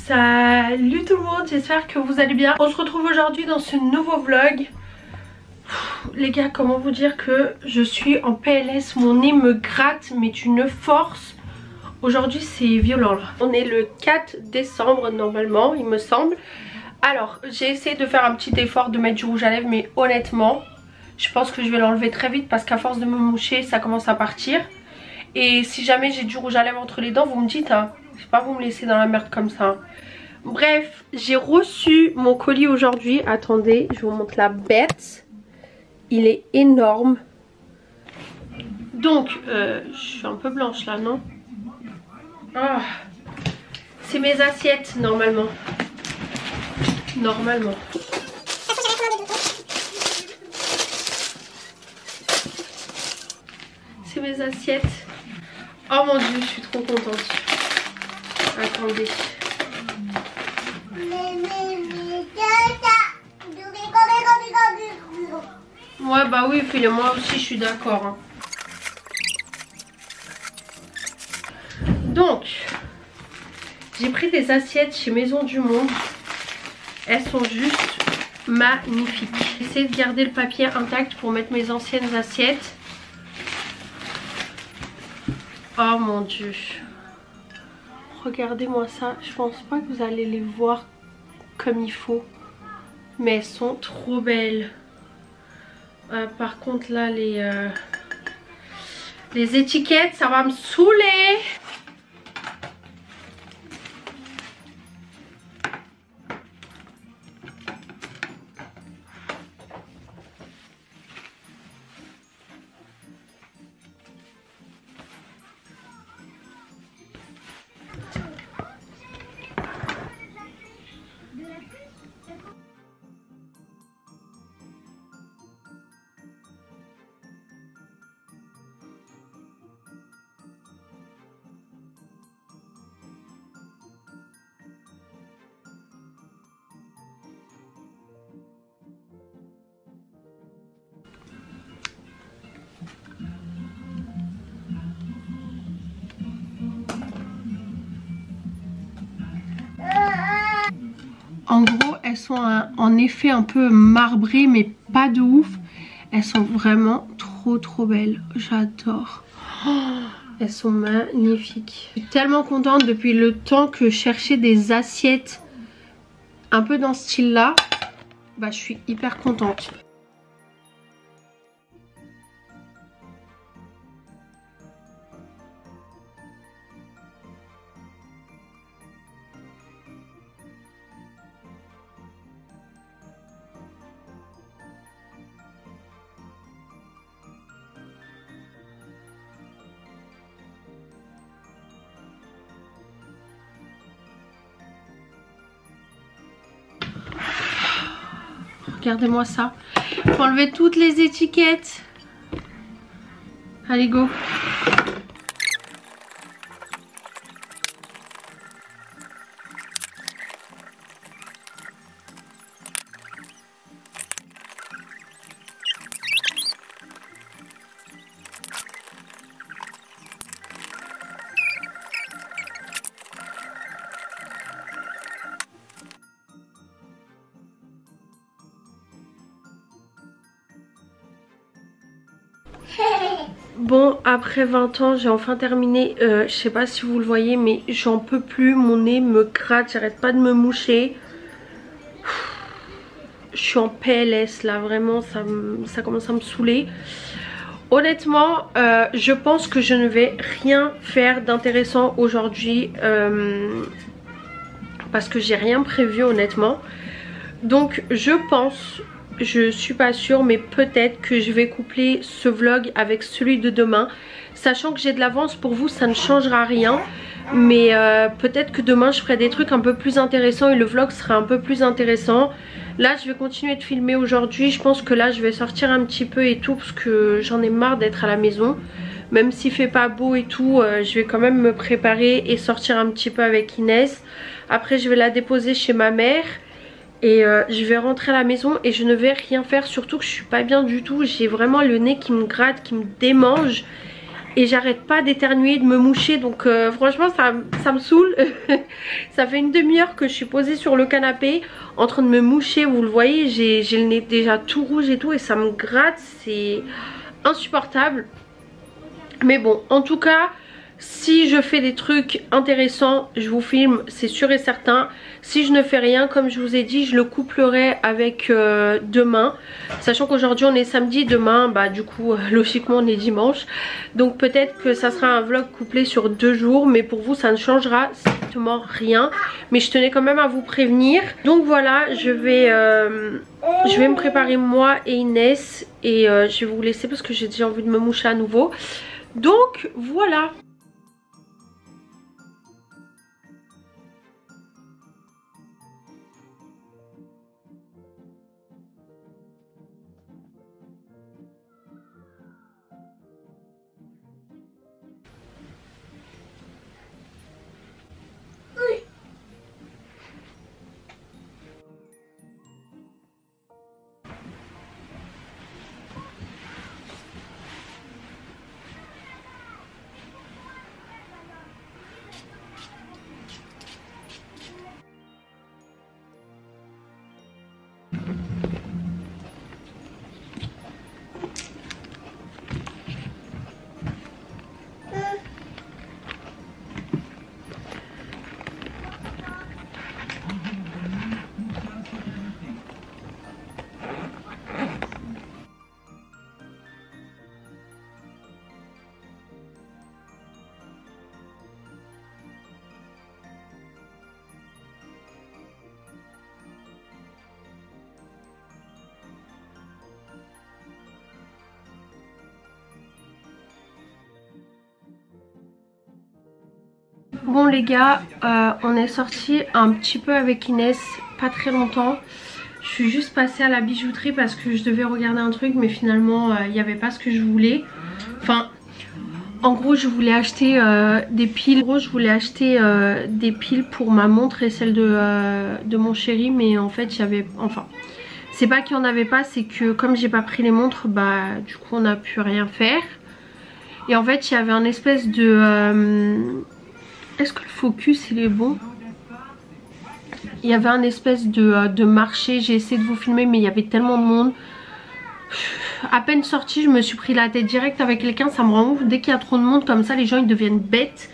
Salut tout le monde, j'espère que vous allez bien. On se retrouve aujourd'hui dans ce nouveau vlog. Les gars, comment vous dire que je suis en PLS, mon nez me gratte mais d'une force. Aujourd'hui c'est violent là. On est le 4 décembre normalement il me semble. Alors j'ai essayé de faire un petit effort de mettre du rouge à lèvres, mais honnêtement je pense que je vais l'enlever très vite parce qu'à force de me moucher ça commence à partir. Et si jamais j'ai du rouge à lèvres entre les dents, vous me dites hein, je vais pas vous me laisser dans la merde comme ça hein. Bref, j'ai reçu mon colis aujourd'hui. Attendez, je vous montre la bête. Il est énorme. Donc, je suis un peu blanche là, non? Ah, c'est mes assiettes, normalement. Normalement. C'est mes assiettes. Oh mon dieu, je suis trop contente. Attendez. Ouais bah oui, puis moi aussi je suis d'accord hein. Donc j'ai pris des assiettes chez Maison du Monde. Elles sont juste magnifiques. J'essaie de garder le papier intact pour mettre mes anciennes assiettes. Oh mon dieu, regardez-moi ça. Je pense pas que vous allez les voir comme il faut, mais elles sont trop belles. Par contre là les étiquettes ça va me saouler. En gros, elles sont en effet un peu marbrées, mais pas de ouf. Elles sont vraiment trop belles. J'adore. Oh, elles sont magnifiques. Je suis tellement contente depuis le temps que je cherchais des assiettes un peu dans ce style-là. Bah, je suis hyper contente. Regardez-moi ça. Faut enlever toutes les étiquettes. Allez, go. Bon, après 20 ans, j'ai enfin terminé. Je sais pas si vous le voyez, mais j'en peux plus. Mon nez me gratte, j'arrête pas de me moucher. Je suis en PLS là, vraiment, ça commence à me saouler. Honnêtement, je pense que je ne vais rien faire d'intéressant aujourd'hui. Parce que j'ai rien prévu honnêtement. Donc je pense... Je suis pas sûre, mais peut-être que je vais coupler ce vlog avec celui de demain. Sachant que j'ai de l'avance pour vous, ça ne changera rien. Mais peut-être que demain je ferai des trucs un peu plus intéressants et le vlog sera un peu plus intéressant. Là je vais continuer de filmer aujourd'hui. Je pense que là je vais sortir un petit peu et tout parce que j'en ai marre d'être à la maison. Même s'il fait pas beau et tout, je vais quand même me préparer et sortir un petit peu avec Inès. Après je vais la déposer chez ma mère. Et je vais rentrer à la maison et je ne vais rien faire. Surtout que je suis pas bien du tout. J'ai vraiment le nez qui me gratte, qui me démange. Et j'arrête pas d'éternuer, de me moucher. Donc franchement ça me saoule. Ça fait une demi-heure que je suis posée sur le canapé en train de me moucher. Vous le voyez, j'ai le nez déjà tout rouge et tout. Et ça me gratte, c'est insupportable. Mais bon, en tout cas, si je fais des trucs intéressants, je vous filme, c'est sûr et certain. Si je ne fais rien, comme je vous ai dit, je le couplerai avec demain. Sachant qu'aujourd'hui on est samedi, demain bah du coup logiquement on est dimanche. Donc peut-être que ça sera un vlog couplé sur 2 jours. Mais pour vous ça ne changera strictement rien. Mais je tenais quand même à vous prévenir. Donc voilà, je vais me préparer moi et Inès. Et je vais vous laisser parce que j'ai déjà envie de me moucher à nouveau. Donc voilà. Bon les gars, on est sorti un petit peu avec Inès, pas très longtemps. Je suis juste passée à la bijouterie parce que je devais regarder un truc mais finalement il n'y avait pas ce que je voulais. Enfin, en gros je voulais acheter des piles. En gros je voulais acheter des piles pour ma montre et celle de mon chéri. Mais en fait il y avait... Enfin, c'est pas qu'il n'y en avait pas, c'est que comme j'ai pas pris les montres, bah du coup on n'a pu rien faire. Et en fait il y avait un espèce de... Est-ce que le focus il est bon? Il y avait un espèce de marché. J'ai essayé de vous filmer mais il y avait tellement de monde. À peine sortie je me suis pris la tête direct avec quelqu'un. Ça me rend ouf dès qu'il y a trop de monde comme ça, les gens ils deviennent bêtes.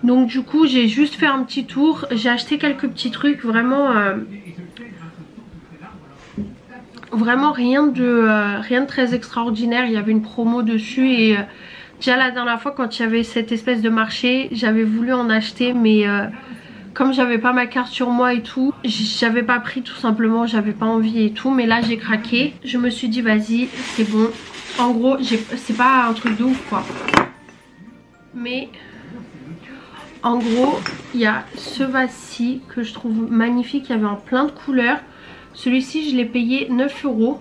Donc du coup j'ai juste fait un petit tour. J'ai acheté quelques petits trucs. Vraiment vraiment rien de très extraordinaire. Il y avait une promo dessus et déjà la dernière fois quand il y avait cette espèce de marché, j'avais voulu en acheter mais comme j'avais pas ma carte sur moi et tout, j'avais pas pris tout simplement, j'avais pas envie et tout. Mais là j'ai craqué, je me suis dit vas-y c'est bon. En gros c'est pas un truc de ouf quoi. Mais en gros il y a ce vase-ci que je trouve magnifique, il y avait en plein de couleurs. Celui-ci je l'ai payé 9 €.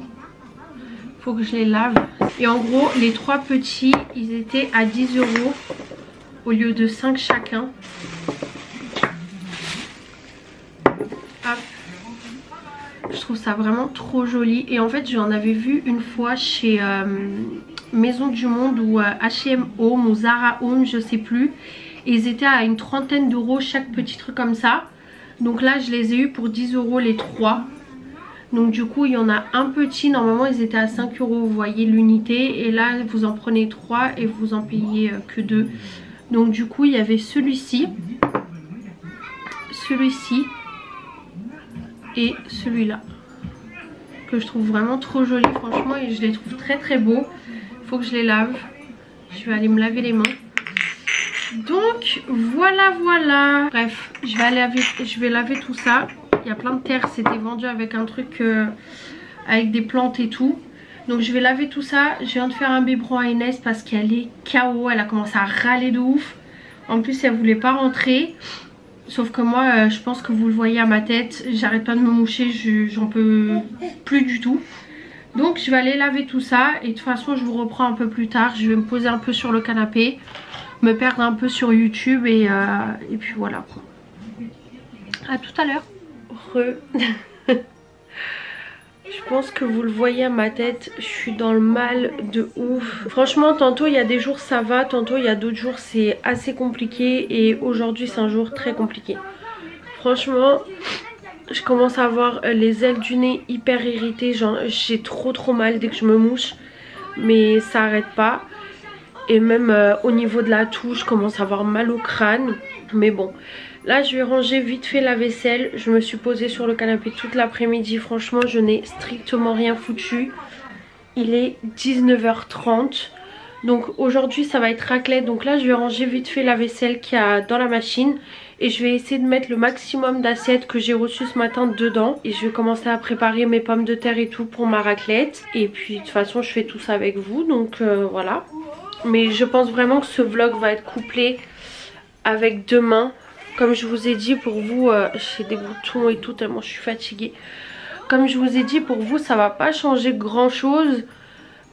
Faut que je les lave. Et en gros les 3 petits ils étaient à 10 € au lieu de 5 chacun. Hop. Je trouve ça vraiment trop joli. Et en fait j'en avais vu une fois chez Maison du Monde ou H&M Home ou Zara Home, je sais plus. Et ils étaient à une trentaine d'euros chaque petit truc comme ça. Donc là je les ai eu pour 10 € les 3. Donc du coup il y en a un petit, normalement ils étaient à 5 €, vous voyez l'unité. Et là vous en prenez 3 et vous en payez que 2. Donc du coup il y avait celui-ci, celui-ci et celui-là. Que je trouve vraiment trop joli franchement. Et je les trouve très très beaux. Faut que je les lave. Je vais aller me laver les mains. Donc voilà. Bref, je vais laver tout ça. Il y a plein de terre, c'était vendu avec un truc avec des plantes et tout. Donc je vais laver tout ça. Je viens de faire un biberon à Inès parce qu'elle est KO. Elle a commencé à râler de ouf. En plus elle voulait pas rentrer. Sauf que moi je pense que vous le voyez à ma tête, j'arrête pas de me moucher, j'en peux plus du tout. Donc je vais aller laver tout ça et de toute façon je vous reprends un peu plus tard. Je vais me poser un peu sur le canapé, me perdre un peu sur YouTube et puis voilà quoi. À tout à l'heure. Je pense que vous le voyez à ma tête, je suis dans le mal de ouf. Franchement, tantôt il y a des jours ça va, tantôt il y a d'autres jours c'est assez compliqué. Et aujourd'hui c'est un jour très compliqué. Franchement, je commence à avoir les ailes du nez hyper irritées. J'ai trop mal dès que je me mouche. Mais ça arrête pas. Et même au niveau de la toux, je commence à avoir mal au crâne. Mais bon, là je vais ranger vite fait la vaisselle. Je me suis posée sur le canapé toute l'après-midi. Franchement, je n'ai strictement rien foutu. Il est 19h30. Donc aujourd'hui ça va être raclette. Donc là je vais ranger vite fait la vaisselle qu'il y a dans la machine. Et je vais essayer de mettre le maximum d'assiettes que j'ai reçues ce matin dedans. Et je vais commencer à préparer mes pommes de terre et tout pour ma raclette. Et puis de toute façon je fais tout ça avec vous. Donc voilà. Mais je pense vraiment que ce vlog va être couplé avec demain. Comme je vous ai dit, pour vous, j'ai des boutons et tout tellement je suis fatiguée. Comme je vous ai dit, pour vous ça va pas changer grand chose.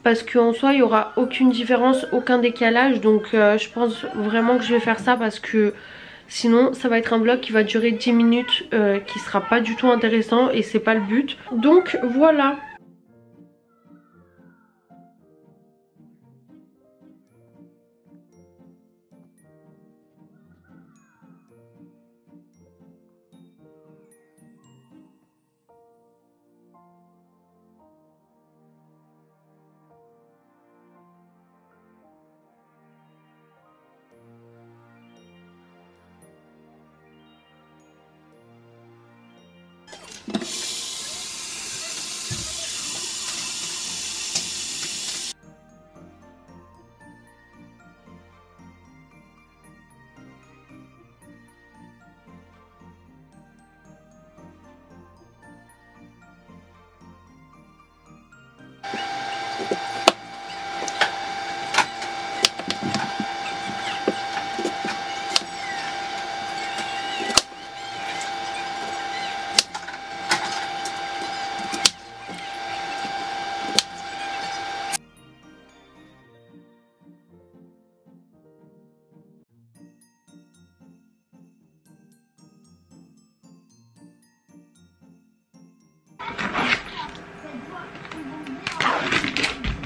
Parce qu'en soi il n'y aura aucune différence, aucun décalage. Donc je pense vraiment que je vais faire ça parce que sinon ça va être un vlog qui va durer 10 minutes, qui sera pas du tout intéressant et c'est pas le but. Donc voilà.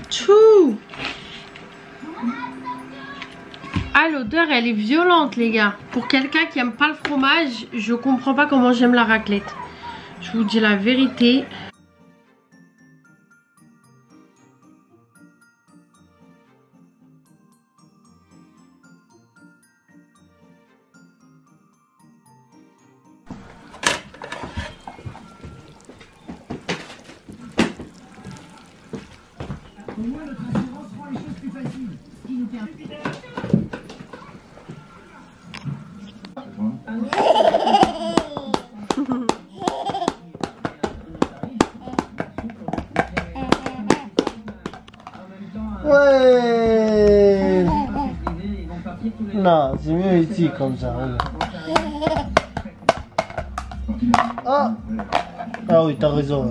Tchou! Ah, l'odeur elle est violente les gars. Pour quelqu'un qui aime pas le fromage, je comprends pas comment j'aime la raclette. Je vous dis la vérité. Au moins notre assurance rend les choses plus faciles. Ce qui nous permet... Ouais. Non, c'est mieux ici comme ça. Ah, ah oui, t'as raison.